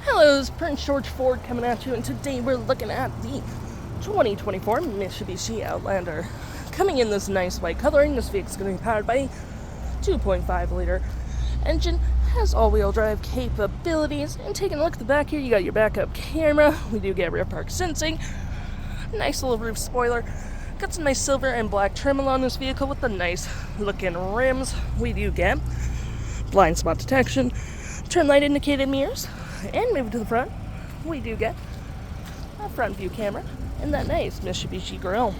Hello, it's Prince George Ford coming at you, and today we're looking at the 2024 Mitsubishi Outlander. Coming in this nice white coloring, this vehicle's going to be powered by a 2.5-liter engine, has all-wheel drive capabilities, and taking a look at the back here, you got your backup camera, we do get rear park sensing, nice little roof spoiler, got some nice silver and black trim along this vehicle with the nice looking rims. We do get blind spot detection, turn light indicated mirrors, and moving to the front, we do get a front view camera and that nice Mitsubishi grille.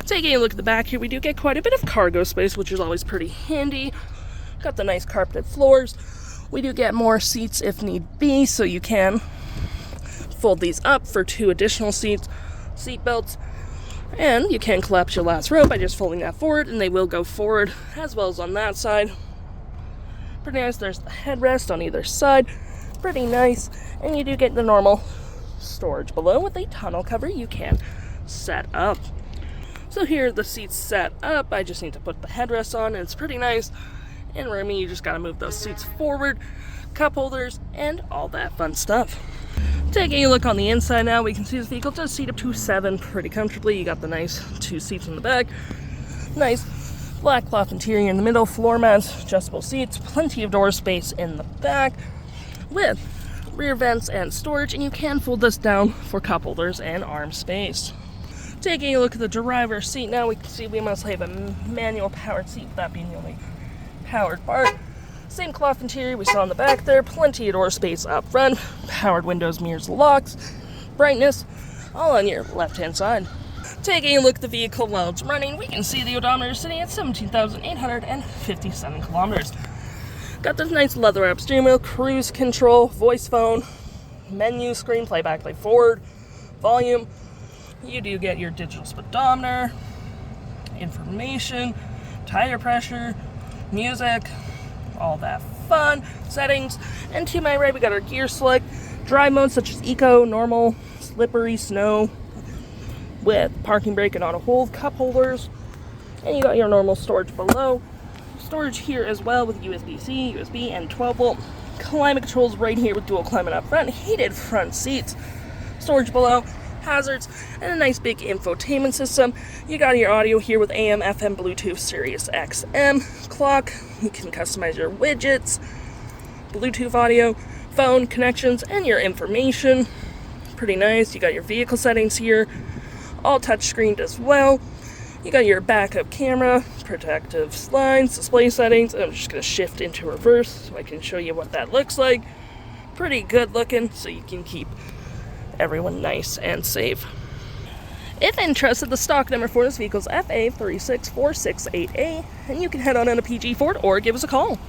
Taking a look at the back here, we do get quite a bit of cargo space, which is always pretty handy. Got the nice carpeted floors. We do get more seats if need be, so you can fold these up for 2 additional seat belts. And you can collapse your last row by just folding that forward, and they will go forward as well as on that side. Pretty nice. There's the headrest on either side. Pretty nice. And you do get the normal storage below with a tonneau cover you can set up. So here are the seats set up. I just need to put the headrest on, and it's pretty nice and roomy. You just got to move those seats forward, cup holders, and all that fun stuff. Taking a look on the inside now, we can see this vehicle does seat up to 7 pretty comfortably. You got the nice 2 seats in the back. Nice black cloth interior in the middle, floor mats, adjustable seats, plenty of door space in the back with rear vents and storage, and you can fold this down for cup holders and arm space. Taking a look at the driver's seat now, we can see we must have a manual powered seat, that being the only powered part. Same cloth interior we saw in the back there, plenty of door space up front, powered windows, mirrors, locks, brightness, all on your left hand side. Taking a look at the vehicle while it's running, we can see the odometer sitting at 17,857 kilometers. Got this nice leather wrap steering wheel, cruise control, voice phone, menu screen, playback, play forward, volume. You do get your digital speedometer, information, tire pressure, music, all that fun, settings. And to my right, we got our gear select, drive modes such as eco, normal, slippery, snow, with parking brake and auto hold, cup holders, and you got your normal storage below. Storage here as well with USB-C, USB, and 12-volt. Climate controls right here with dual climate up front, heated front seats, storage below, hazards, and a nice big infotainment system. You got your audio here with AM, FM, Bluetooth, SiriusXM, clock. You can customize your widgets, Bluetooth audio, phone connections, and your information. Pretty nice. You got your vehicle settings here, all touchscreened as well. You got your backup camera, protective slides, display settings. I'm just going to shift into reverse so I can show you what that looks like. Pretty good looking, so you can keep everyone nice and safe. If interested, the stock number for this vehicle is FA36468A, and you can head on into PG Ford or give us a call.